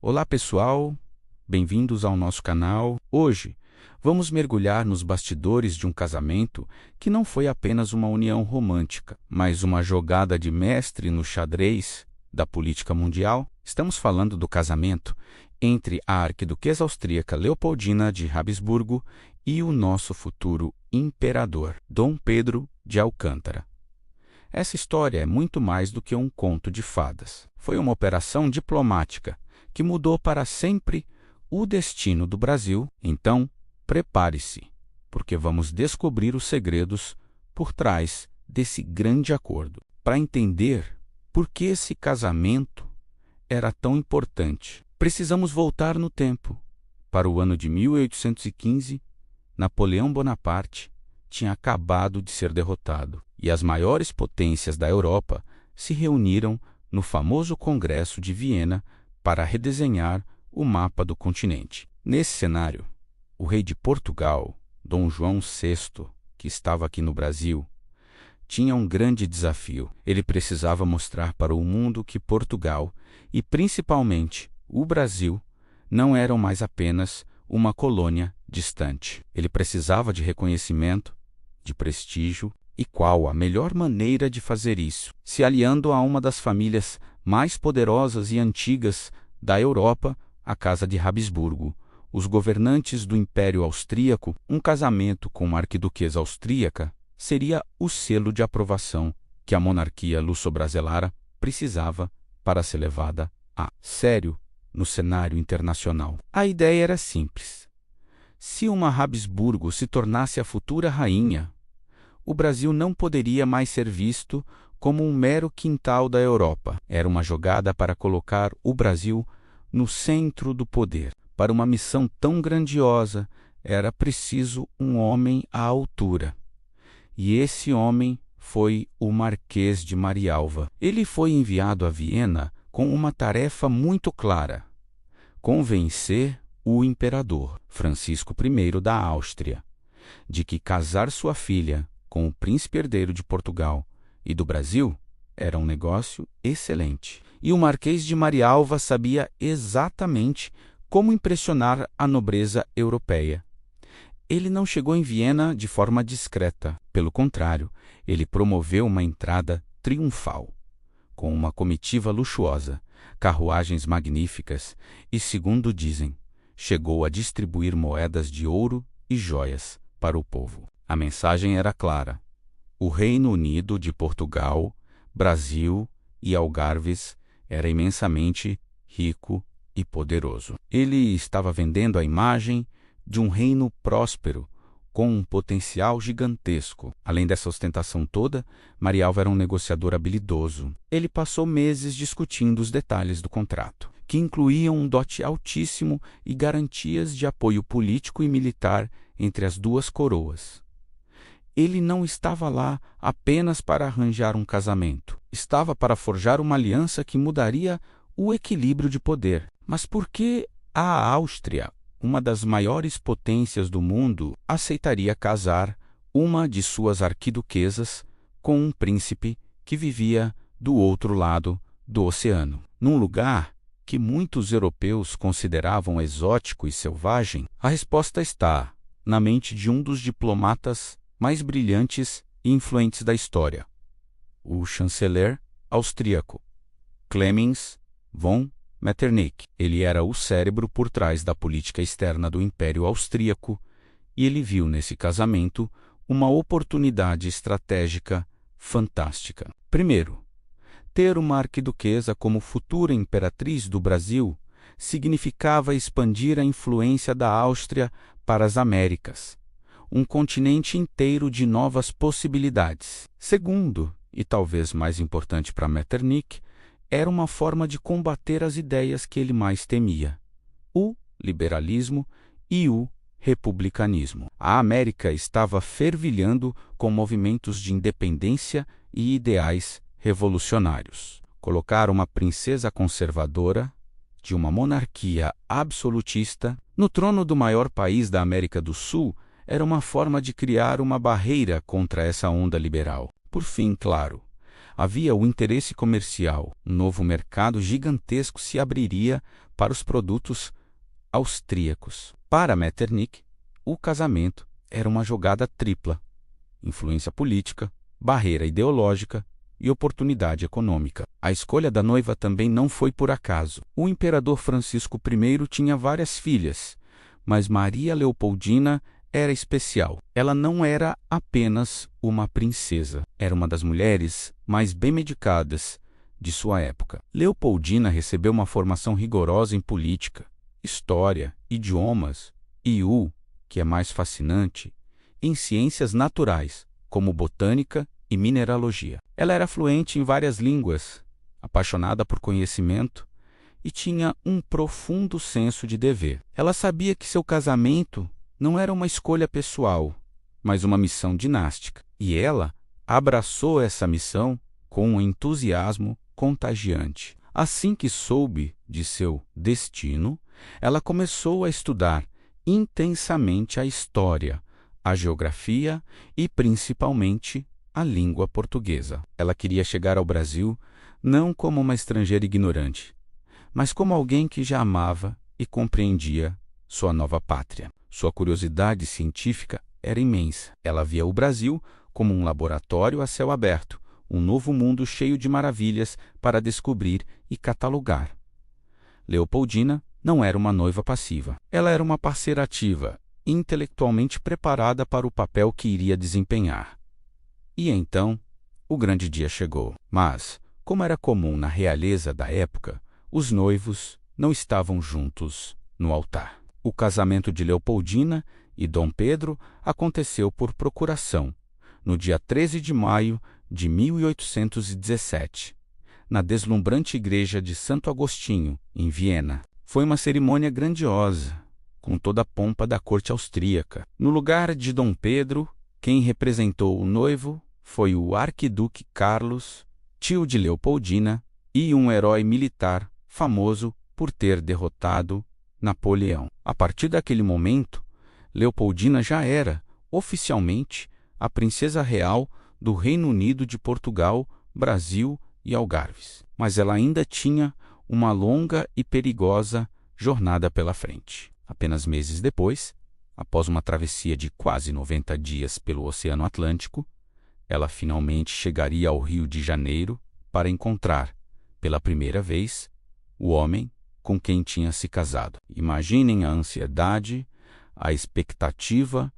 Olá pessoal, bem-vindos ao nosso canal. Hoje vamos mergulhar nos bastidores de um casamento que não foi apenas uma união romântica, mas uma jogada de mestre no xadrez da política mundial. Estamos falando do casamento entre a arquiduquesa austríaca Leopoldina de Habsburgo e o nosso futuro imperador, Dom Pedro de Alcântara. Essa história é muito mais do que um conto de fadas. Foi uma operação diplomática que mudou para sempre o destino do Brasil. Então, prepare-se, porque vamos descobrir os segredos por trás desse grande acordo. Para entender por que esse casamento era tão importante, precisamos voltar no tempo. Para o ano de 1815, Napoleão Bonaparte tinha acabado de ser derrotado e as maiores potências da Europa se reuniram no famoso Congresso de Viena para redesenhar o mapa do continente. Nesse cenário, o rei de Portugal, Dom João VI, que estava aqui no Brasil, tinha um grande desafio. Ele precisava mostrar para o mundo que Portugal, e principalmente o Brasil, não eram mais apenas uma colônia distante. Ele precisava de reconhecimento, de prestígio. E qual a melhor maneira de fazer isso? Se aliando a uma das famílias mais poderosas e antigas da Europa, a Casa de Habsburgo. Os governantes do Império Austríaco, um casamento com uma arquiduquesa austríaca seria o selo de aprovação que a monarquia luso-brasileira precisava para ser levada a sério no cenário internacional. A ideia era simples. Se uma Habsburgo se tornasse a futura rainha, o Brasil não poderia mais ser visto como um mero quintal da Europa. Era uma jogada para colocar o Brasil no centro do poder. Para uma missão tão grandiosa, era preciso um homem à altura. E esse homem foi o Marquês de Marialva. Ele foi enviado a Viena com uma tarefa muito clara: convencer o imperador Francisco I da Áustria de que casar sua filha com o príncipe herdeiro de Portugal e do Brasil era um negócio excelente. E o Marquês de Marialva sabia exatamente como impressionar a nobreza europeia. Ele não chegou em Viena de forma discreta. Pelo contrário, ele promoveu uma entrada triunfal, com uma comitiva luxuosa, carruagens magníficas e, segundo dizem, chegou a distribuir moedas de ouro e joias para o povo. A mensagem era clara: o Reino Unido de Portugal, Brasil e Algarves era imensamente rico e poderoso. Ele estava vendendo a imagem de um reino próspero com um potencial gigantesco. Além dessa ostentação toda, Marialva era um negociador habilidoso. Ele passou meses discutindo os detalhes do contrato, que incluíam um dote altíssimo e garantias de apoio político e militar entre as duas coroas. Ele não estava lá apenas para arranjar um casamento. Estava para forjar uma aliança que mudaria o equilíbrio de poder. Mas por que a Áustria, uma das maiores potências do mundo, aceitaria casar uma de suas arquiduquesas com um príncipe que vivia do outro lado do oceano? Num lugar que muitos europeus consideravam exótico e selvagem, a resposta está na mente de um dos diplomatas mais brilhantes e influentes da história, o chanceler austríaco Clemens von Metternich. Ele era o cérebro por trás da política externa do Império Austríaco e ele viu nesse casamento uma oportunidade estratégica fantástica. Primeiro, ter uma arquiduquesa como futura imperatriz do Brasil significava expandir a influência da Áustria para as Américas, um continente inteiro de novas possibilidades. Segundo, e talvez mais importante para Metternich, era uma forma de combater as ideias que ele mais temia: o liberalismo e o republicanismo. A América estava fervilhando com movimentos de independência e ideais revolucionários. Colocar uma princesa conservadora de uma monarquia absolutista no trono do maior país da América do Sul era uma forma de criar uma barreira contra essa onda liberal. Por fim, claro, havia o interesse comercial. Um novo mercado gigantesco se abriria para os produtos austríacos. Para Metternich, o casamento era uma jogada tripla: influência política, barreira ideológica e oportunidade econômica. A escolha da noiva também não foi por acaso. O imperador Francisco I tinha várias filhas, mas Maria Leopoldina era especial. Ela não era apenas uma princesa, era uma das mulheres mais bem medicadas de sua época. Leopoldina recebeu uma formação rigorosa em política, história, idiomas e que é mais fascinante, em ciências naturais, como botânica e mineralogia. Ela era fluente em várias línguas, apaixonada por conhecimento e tinha um profundo senso de dever. Ela sabia que seu casamento não era uma escolha pessoal, mas uma missão dinástica. E ela abraçou essa missão com um entusiasmo contagiante. Assim que soube de seu destino, ela começou a estudar intensamente a história, a geografia e, principalmente, a língua portuguesa. Ela queria chegar ao Brasil não como uma estrangeira ignorante, mas como alguém que já amava e compreendia sua nova pátria. Sua curiosidade científica era imensa. Ela via o Brasil como um laboratório a céu aberto, um novo mundo cheio de maravilhas para descobrir e catalogar. Leopoldina não era uma noiva passiva. Ela era uma parceira ativa, intelectualmente preparada para o papel que iria desempenhar. E então, o grande dia chegou. Mas, como era comum na realeza da época, os noivos não estavam juntos no altar. O casamento de Leopoldina e Dom Pedro aconteceu por procuração, no dia 13 de maio de 1817, na deslumbrante igreja de Santo Agostinho, em Viena. Foi uma cerimônia grandiosa, com toda a pompa da corte austríaca. No lugar de Dom Pedro, quem representou o noivo foi o arquiduque Carlos, tio de Leopoldina, e um herói militar famoso por ter derrotado Napoleão. A partir daquele momento, Leopoldina já era, oficialmente, a princesa real do Reino Unido de Portugal, Brasil e Algarves. Mas ela ainda tinha uma longa e perigosa jornada pela frente. Apenas meses depois, após uma travessia de quase 90 dias pelo Oceano Atlântico, ela finalmente chegaria ao Rio de Janeiro para encontrar, pela primeira vez, o homem com quem tinha se casado. Imaginem a ansiedade, a expectativa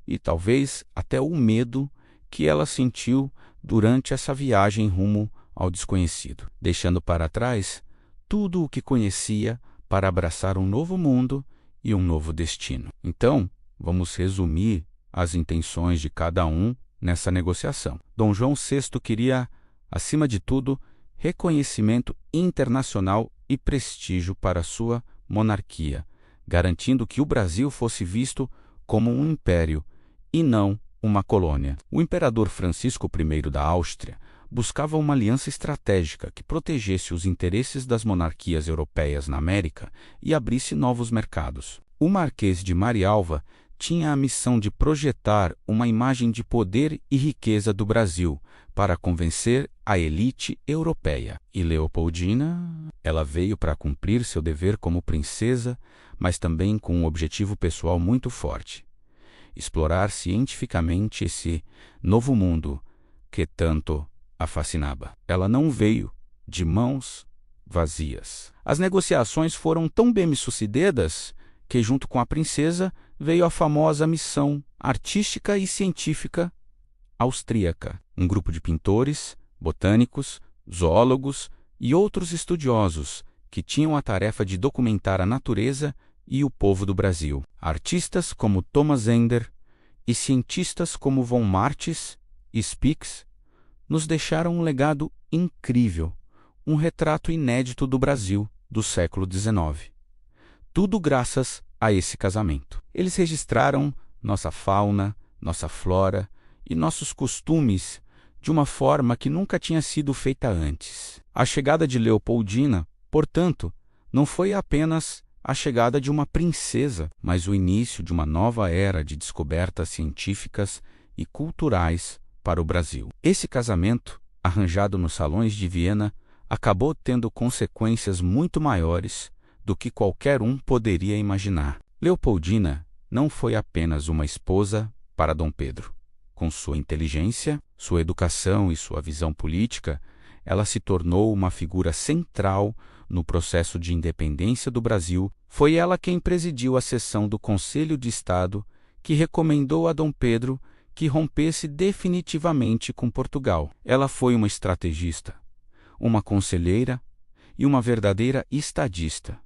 e talvez até o medo que ela sentiu durante essa viagem rumo ao desconhecido, deixando para trás tudo o que conhecia para abraçar um novo mundo e um novo destino. Então, vamos resumir as intenções de cada um nessa negociação. Dom João VI queria, acima de tudo, reconhecimento internacional e prestígio para sua monarquia, garantindo que o Brasil fosse visto como um império e não uma colônia. O imperador Francisco I da Áustria buscava uma aliança estratégica que protegesse os interesses das monarquias europeias na América e abrisse novos mercados. O Marquês de Marialva tinha a missão de projetar uma imagem de poder e riqueza do Brasil para convencer a elite europeia. E Leopoldina, ela veio para cumprir seu dever como princesa, mas também com um objetivo pessoal muito forte: explorar cientificamente esse novo mundo que tanto a fascinava. Ela não veio de mãos vazias. As negociações foram tão bem-sucedidas que, junto com a princesa, veio a famosa missão artística e científica austríaca. Um grupo de pintores, botânicos, zoólogos e outros estudiosos que tinham a tarefa de documentar a natureza e o povo do Brasil. Artistas como Thomas Ender e cientistas como von Martins e Spix nos deixaram um legado incrível, um retrato inédito do Brasil do século XIX. Tudo graças a esse casamento. Eles registraram nossa fauna, nossa flora e nossos costumes de uma forma que nunca tinha sido feita antes. A chegada de Leopoldina, portanto, não foi apenas a chegada de uma princesa, mas o início de uma nova era de descobertas científicas e culturais para o Brasil. Esse casamento, arranjado nos salões de Viena, acabou tendo consequências muito maiores do que qualquer um poderia imaginar. Leopoldina não foi apenas uma esposa para Dom Pedro. Com sua inteligência, sua educação e sua visão política, ela se tornou uma figura central no processo de independência do Brasil. Foi ela quem presidiu a sessão do Conselho de Estado que recomendou a Dom Pedro que rompesse definitivamente com Portugal. Ela foi uma estrategista, uma conselheira e uma verdadeira estadista,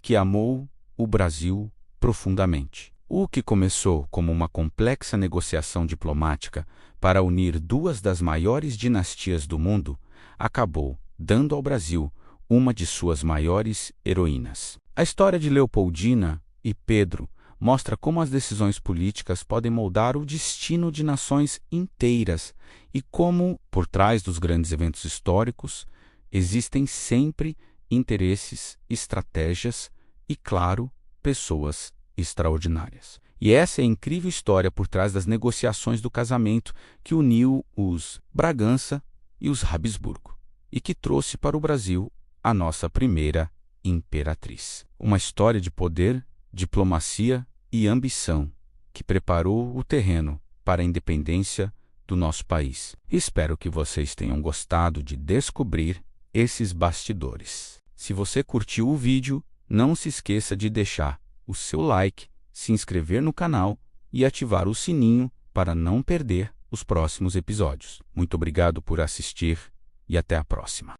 que amou o Brasil profundamente. O que começou como uma complexa negociação diplomática para unir duas das maiores dinastias do mundo, acabou dando ao Brasil uma de suas maiores heroínas. A história de Leopoldina e Pedro mostra como as decisões políticas podem moldar o destino de nações inteiras e como, por trás dos grandes eventos históricos, existem sempre interesses, estratégias e, claro, pessoas extraordinárias. E essa é a incrível história por trás das negociações do casamento que uniu os Bragança e os Habsburgo, e que trouxe para o Brasil a nossa primeira imperatriz. Uma história de poder, diplomacia e ambição que preparou o terreno para a independência do nosso país. Espero que vocês tenham gostado de descobrir esses bastidores. Se você curtiu o vídeo, não se esqueça de deixar o seu like, se inscrever no canal e ativar o sininho para não perder os próximos episódios. Muito obrigado por assistir e até a próxima.